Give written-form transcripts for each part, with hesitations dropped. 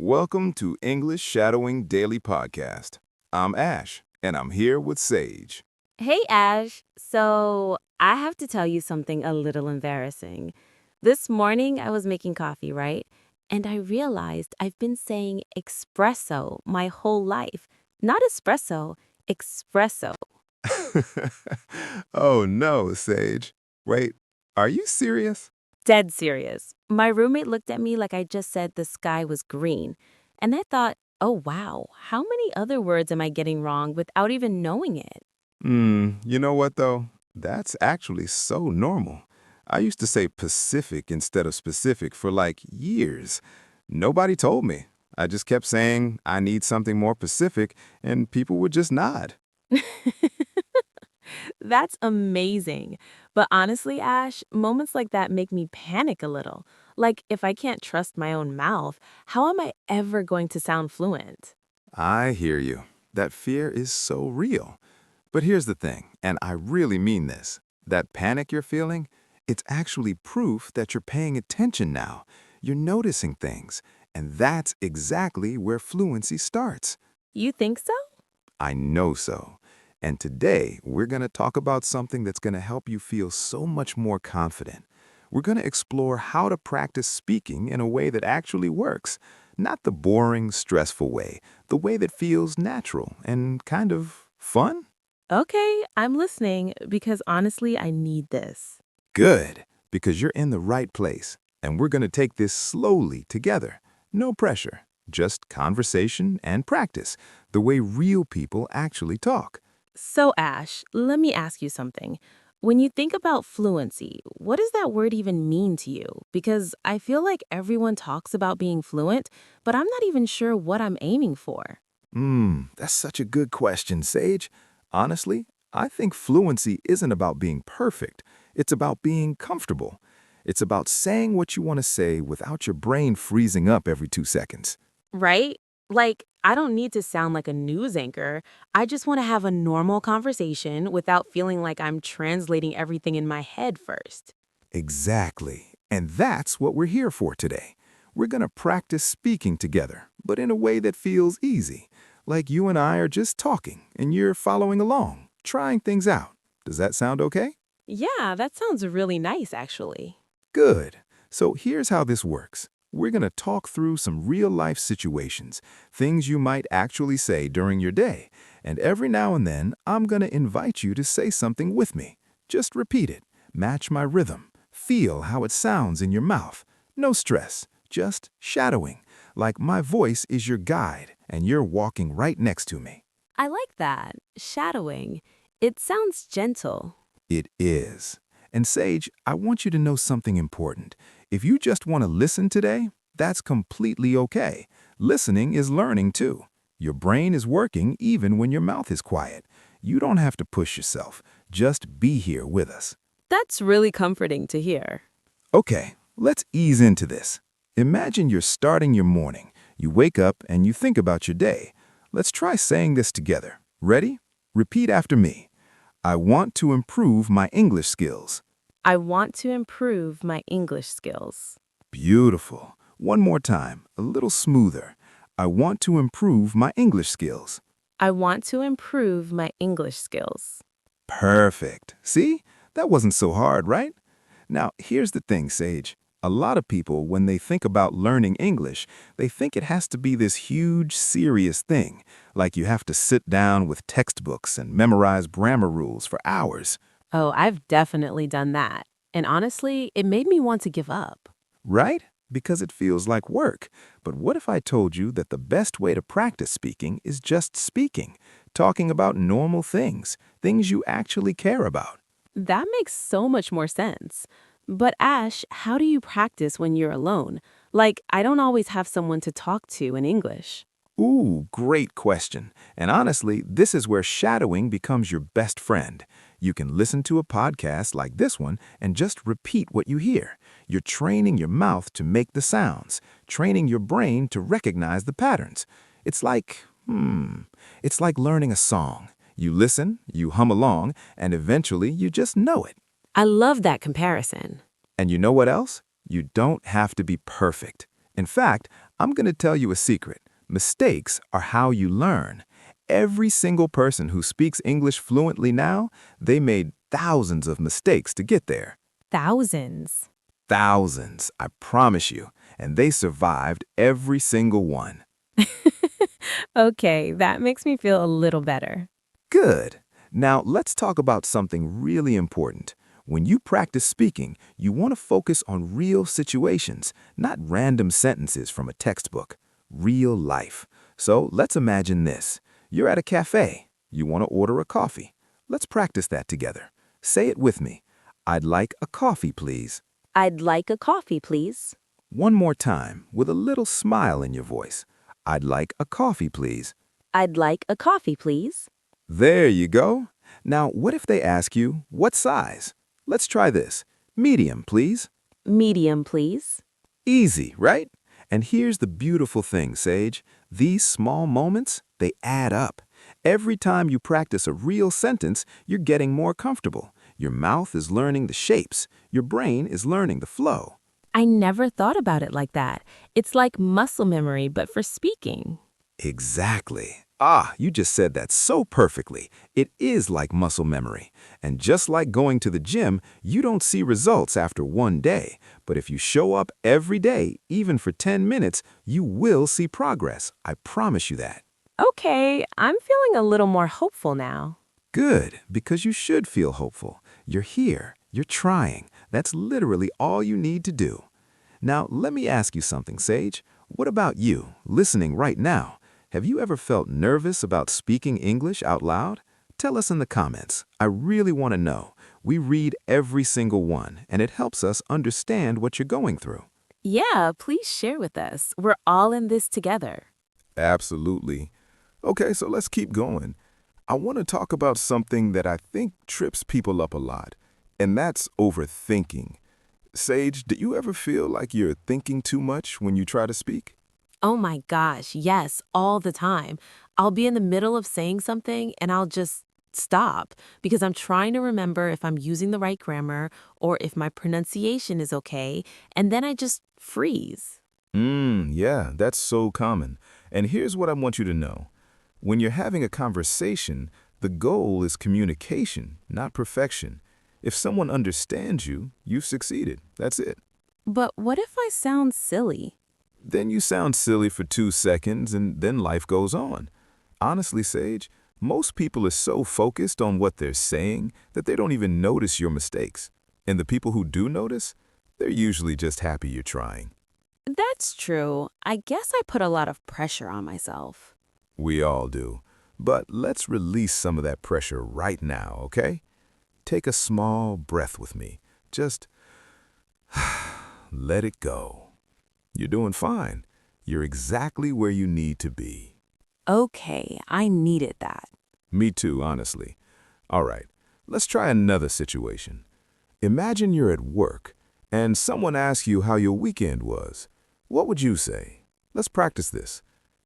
Welcome to English Shadowing Daily Podcast. I'm Ash, and I'm here with Sage. Hey, Ash. So, I have to tell you something a little embarrassing. This morning, I was making coffee, right? And I realized I've been saying espresso my whole life. Not espresso, espresso. Oh no, Sage. Wait, are you serious? Dead serious. My roommate looked at me like I just said the sky was green. And I thought, oh, wow, how many other words am I getting wrong without even knowing it? You know what though? That's actually so normal. I used to say Pacific instead of specific for like years. Nobody told me. I just kept saying I need something more Pacific, and people would just nod. That's amazing. But honestly, Ash, moments like that make me panic a little. Like, if I can't trust my own mouth, how am I ever going to sound fluent? I hear you. That fear is so real. But here's the thing, and I really mean this. That panic you're feeling, it's actually proof that you're paying attention now. You're noticing things. And that's exactly where fluency starts. You think so? I know so. And today, we're going to talk about something that's going to help you feel so much more confident. We're going to explore how to practice speaking in a way that actually works. Not the boring, stressful way, the way that feels natural and kind of fun. Okay, I'm listening because honestly, I need this. Good, because you're in the right place. And we're going to take this slowly together. No pressure, just conversation and practice, the way real people actually talk. So, Ash, let me ask you something. When you think about fluency, what does that word even mean to you? Because I feel like everyone talks about being fluent, but I'm not even sure what I'm aiming for. That's such a good question, Sage. Honestly, I think fluency isn't about being perfect. It's about being comfortable. It's about saying what you want to say without your brain freezing up every 2 seconds. Right? Like, I don't need to sound like a news anchor. I just want to have a normal conversation without feeling like I'm translating everything in my head first. Exactly. And that's what we're here for today. We're going to practice speaking together, but in a way that feels easy. Like you and I are just talking, and you're following along, trying things out. Does that sound okay? Yeah, that sounds really nice, actually. Good. So here's how this works. We're going to talk through some real-life situations, things you might actually say during your day. And every now and then, I'm going to invite you to say something with me. Just repeat it. Match my rhythm. Feel how it sounds in your mouth. No stress, just shadowing. Like my voice is your guide, and you're walking right next to me. I like that. Shadowing. It sounds gentle. It is. And Sage, I want you to know something important. If you just want to listen today, that's completely okay. Listening is learning too. Your brain is working even when your mouth is quiet. You don't have to push yourself. Just be here with us. That's really comforting to hear. Okay, let's ease into this. Imagine you're starting your morning. You wake up and you think about your day. Let's try saying this together. Ready? Repeat after me. I want to improve my English skills. I want to improve my English skills. Beautiful. One more time, a little smoother. I want to improve my English skills. I want to improve my English skills. Perfect. See? That wasn't so hard, right? Now, here's the thing, Sage. A lot of people, when they think about learning English, they think it has to be this huge, serious thing, like you have to sit down with textbooks and memorize grammar rules for hours. Oh, I've definitely done that. And honestly, it made me want to give up. Right? Because it feels like work. But what if I told you that the best way to practice speaking is just speaking, talking about normal things, things you actually care about? That makes so much more sense. But Ash, how do you practice when you're alone? Like, I don't always have someone to talk to in English. Ooh, great question. And honestly, this is where shadowing becomes your best friend. You can listen to a podcast like this one and just repeat what you hear. You're training your mouth to make the sounds, training your brain to recognize the patterns. It's like, it's like learning a song. You listen, you hum along, and eventually you just know it. I love that comparison. And you know what else? You don't have to be perfect. In fact, I'm going to tell you a secret. Mistakes are how you learn. Every single person who speaks English fluently now, they made thousands of mistakes to get there. Thousands. Thousands, I promise you. And they survived every single one. Okay, that makes me feel a little better. Good. Now, let's talk about something really important. When you practice speaking, you want to focus on real situations, not random sentences from a textbook. Real life. So let's imagine this. You're at a cafe. You want to order a coffee. Let's practice that together. Say it with me. I'd like a coffee, please. I'd like a coffee, please. One more time, with a little smile in your voice. I'd like a coffee, please. I'd like a coffee, please. There you go. Now, what if they ask you, what size? Let's try this. Medium, please. Medium, please. Easy, right? And here's the beautiful thing, Sage. These small moments, they add up. Every time you practice a real sentence, you're getting more comfortable. Your mouth is learning the shapes. Your brain is learning the flow. I never thought about it like that. It's like muscle memory, but for speaking. Exactly. You just said that so perfectly. It is like muscle memory. And just like going to the gym, you don't see results after one day. But if you show up every day, even for 10 minutes, you will see progress. I promise you that. Okay, I'm feeling a little more hopeful now. Good, because you should feel hopeful. You're here. You're trying. That's literally all you need to do. Now, let me ask you something, Sage. What about you, listening right now? Have you ever felt nervous about speaking English out loud? Tell us in the comments. I really want to know. We read every single one, and it helps us understand what you're going through. Yeah, please share with us. We're all in this together. Absolutely. Okay, so let's keep going. I want to talk about something that I think trips people up a lot, and that's overthinking. Sage, do you ever feel like you're thinking too much when you try to speak? Oh my gosh, yes, all the time. I'll be in the middle of saying something and I'll just stop because I'm trying to remember if I'm using the right grammar or if my pronunciation is okay, and then I just freeze. Yeah, that's so common. And here's what I want you to know. When you're having a conversation, the goal is communication, not perfection. If someone understands you, you've succeeded. That's it. But what if I sound silly? Then you sound silly for 2 seconds and then life goes on. Honestly, Sage, most people are so focused on what they're saying that they don't even notice your mistakes. And the people who do notice, they're usually just happy you're trying. That's true. I guess I put a lot of pressure on myself. We all do. But let's release some of that pressure right now, okay? Take a small breath with me. Just let it go. You're doing fine. You're exactly where you need to be. Okay, I needed that. Me too, honestly. All right, let's try another situation. Imagine you're at work and someone asks you how your weekend was. What would you say? Let's practice this.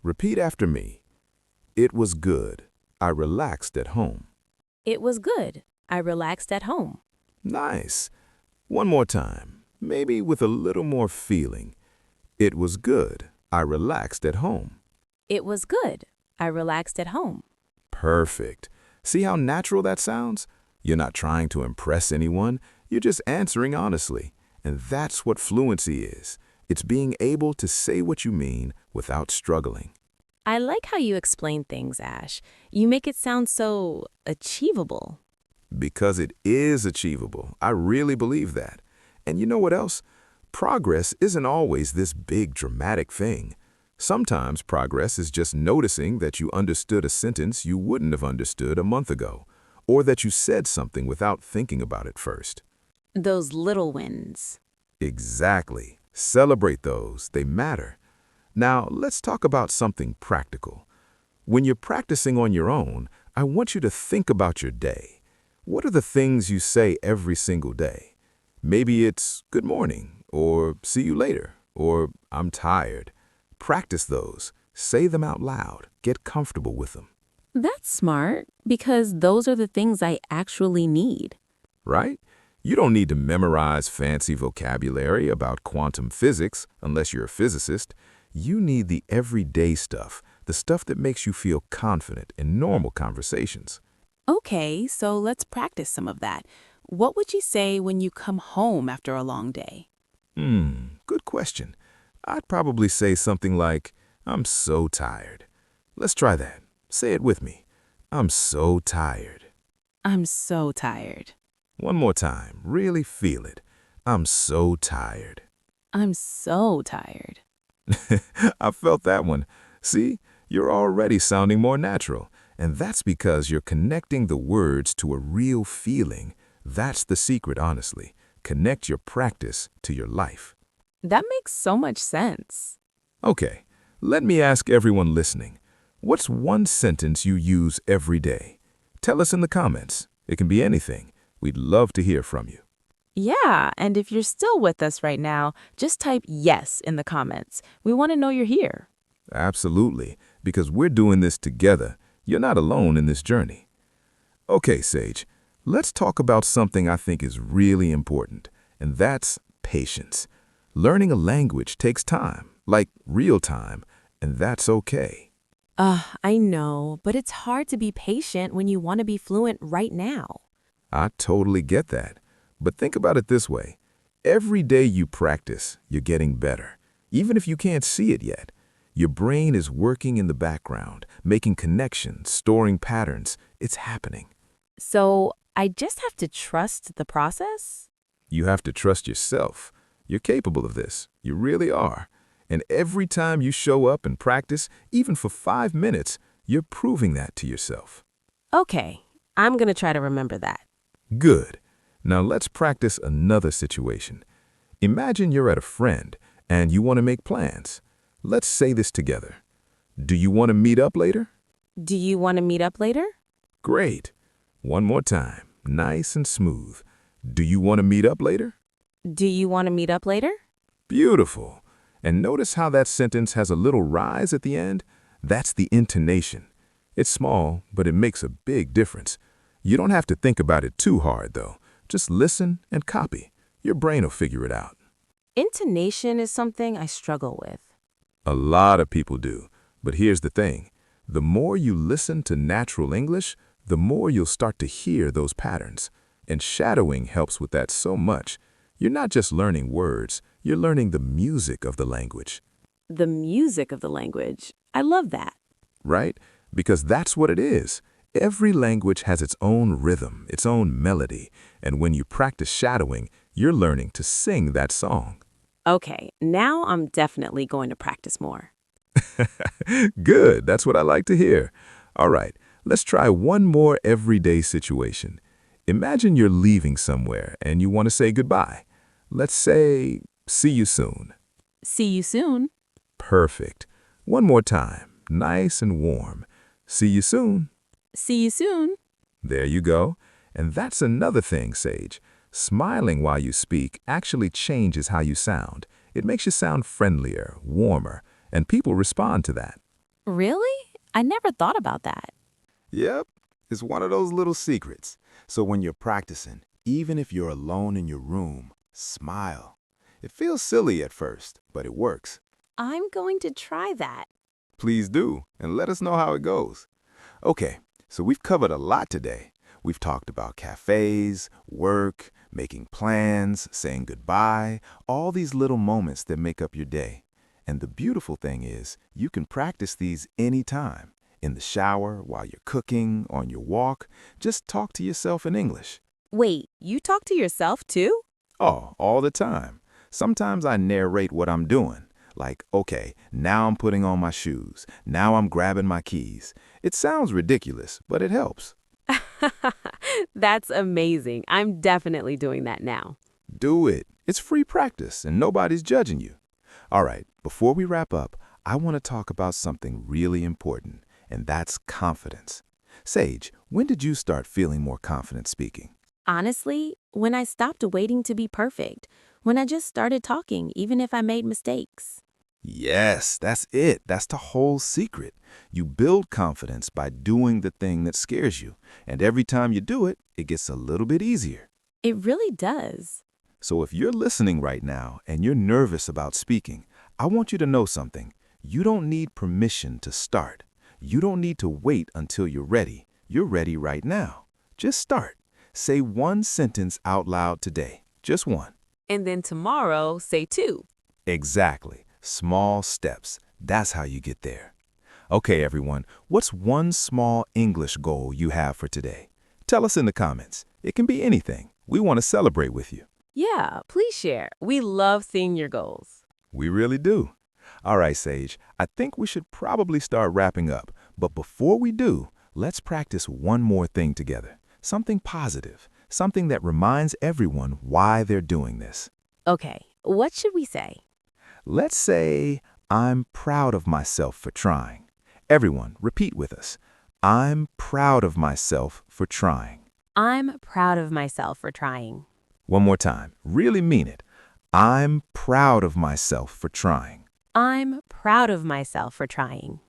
Repeat after me. It was good. I relaxed at home. It was good. I relaxed at home. Nice. One more time, maybe with a little more feeling. It was good. I relaxed at home. It was good. I relaxed at home. Perfect. See how natural that sounds? You're not trying to impress anyone. You're just answering honestly. And that's what fluency is. It's being able to say what you mean without struggling. I like how you explain things, Ash. You make it sound so achievable. Because it is achievable. I really believe that. And you know what else? Progress isn't always this big dramatic thing. Sometimes progress is just noticing that you understood a sentence you wouldn't have understood a month ago, or that you said something without thinking about it first. Those little wins. Exactly. Celebrate those. They matter. Now, let's talk about something practical. When you're practicing on your own, I want you to think about your day. What are the things you say every single day? Maybe it's good morning, or see you later, or I'm tired. Practice those. Say them out loud. Get comfortable with them. That's smart, because those are the things I actually need. Right? You don't need to memorize fancy vocabulary about quantum physics unless you're a physicist. You need the everyday stuff, the stuff that makes you feel confident in normal conversations. Okay, so let's practice some of that. What would you say when you come home after a long day? Good question. I'd probably say something like, I'm so tired. Let's try that. Say it with me. I'm so tired. I'm so tired. One more time. Really feel it. I'm so tired. I'm so tired. I felt that one. See, you're already sounding more natural, and that's because you're connecting the words to a real feeling. That's the secret, honestly. Connect your practice to your life. That makes so much sense. Okay, let me ask everyone listening. What's one sentence you use every day? Tell us in the comments. It can be anything. We'd love to hear from you. Yeah, and if you're still with us right now, just type yes in the comments. We want to know you're here. Absolutely, because we're doing this together. You're not alone in this journey. Okay, Sage, let's talk about something I think is really important, and that's patience. Learning a language takes time, like real time, and that's okay. I know, but it's hard to be patient when you want to be fluent right now. I totally get that. But think about it this way. Every day you practice, you're getting better, even if you can't see it yet. Your brain is working in the background, making connections, storing patterns. It's happening. So I just have to trust the process? You have to trust yourself. You're capable of this. You really are. And every time you show up and practice, even for 5 minutes, you're proving that to yourself. Okay, I'm going to try to remember that. Good. Now let's practice another situation. Imagine you're at a friend and you want to make plans. Let's say this together. Do you want to meet up later? Do you want to meet up later? Great. One more time. Nice and smooth. Do you want to meet up later? Do you want to meet up later? Beautiful. And notice how that sentence has a little rise at the end? That's the intonation. It's small, but it makes a big difference. You don't have to think about it too hard, though. Just listen and copy. Your brain will figure it out. Intonation is something I struggle with. A lot of people do. But here's the thing. The more you listen to natural English, the more you'll start to hear those patterns. And shadowing helps with that so much. You're not just learning words, you're learning the music of the language. The music of the language. I love that. Right? Because that's what it is. Every language has its own rhythm, its own melody, and when you practice shadowing, you're learning to sing that song. Okay, now I'm definitely going to practice more. Good, that's what I like to hear. All right, let's try one more everyday situation. Imagine you're leaving somewhere and you want to say goodbye. Let's say, see you soon. See you soon. Perfect. One more time, nice and warm. See you soon. See you soon. There you go. And that's another thing, Sage. Smiling while you speak actually changes how you sound. It makes you sound friendlier, warmer, and people respond to that. Really? I never thought about that. Yep, it's one of those little secrets. So when you're practicing, even if you're alone in your room, smile. It feels silly at first, but it works. I'm going to try that. Please do, and let us know how it goes. Okay, so we've covered a lot today. We've talked about cafes, work, making plans, saying goodbye, all these little moments that make up your day. And the beautiful thing is, you can practice these anytime. In the shower, while you're cooking, on your walk. Just talk to yourself in English. Wait, you talk to yourself too? Oh, all the time. Sometimes I narrate what I'm doing. Like, okay, now I'm putting on my shoes. Now I'm grabbing my keys. It sounds ridiculous, but it helps. That's amazing. I'm definitely doing that now. Do it. It's free practice and nobody's judging you. All right, before we wrap up, I want to talk about something really important, and that's confidence. Sage, when did you start feeling more confident speaking? Honestly, when I stopped waiting to be perfect, when I just started talking, even if I made mistakes. Yes, that's it. That's the whole secret. You build confidence by doing the thing that scares you, and every time you do it, it gets a little bit easier. It really does. So if you're listening right now and you're nervous about speaking, I want you to know something. You don't need permission to start. You don't need to wait until you're ready. You're ready right now. Just start. Say one sentence out loud today. Just one. And then tomorrow, say 2. Exactly. Small steps. That's how you get there. Okay, everyone, what's one small English goal you have for today? Tell us in the comments. It can be anything. We want to celebrate with you. Yeah, please share. We love seeing your goals. We really do. All right, Sage, I think we should probably start wrapping up. But before we do, let's practice one more thing together. Something positive. Something that reminds everyone why they're doing this. Okay, what should we say? Let's say, I'm proud of myself for trying. Everyone, repeat with us. I'm proud of myself for trying. I'm proud of myself for trying. One more time. Really mean it. I'm proud of myself for trying. I'm proud of myself for trying.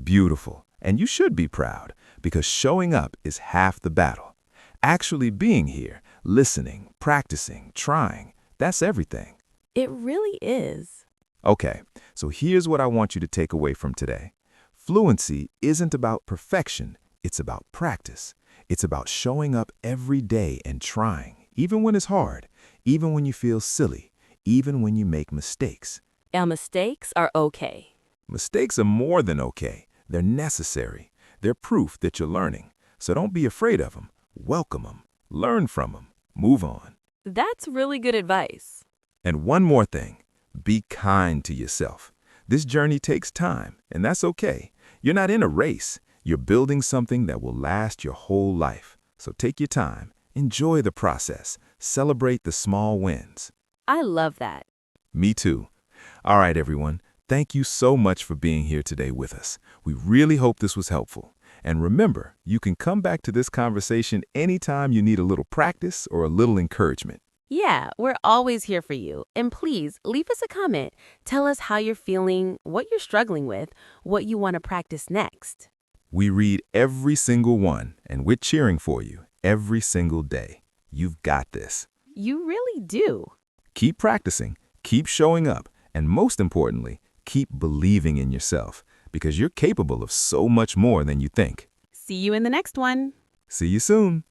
Beautiful. And you should be proud, because showing up is half the battle. Actually being here, listening, practicing, trying, that's everything. It really is. Okay, so here's what I want you to take away from today. Fluency isn't about perfection, it's about practice. It's about showing up every day and trying, even when it's hard, even when you feel silly, even when you make mistakes. Our mistakes are okay. Mistakes are more than okay. They're necessary. They're proof that you're learning. So don't be afraid of them. Welcome them. Learn from them. Move on. That's really good advice. And one more thing. Be kind to yourself. This journey takes time, and that's okay. You're not in a race. You're building something that will last your whole life. So take your time. Enjoy the process. Celebrate the small wins. I love that. Me too. All right, everyone. Thank you so much for being here today with us. We really hope this was helpful. And remember, you can come back to this conversation anytime you need a little practice or a little encouragement. Yeah, we're always here for you. And please leave us a comment. Tell us how you're feeling, what you're struggling with, what you want to practice next. We read every single one, and we're cheering for you every single day. You've got this. You really do. Keep practicing, keep showing up, and most importantly, keep believing in yourself, because you're capable of so much more than you think. See you in the next one. See you soon.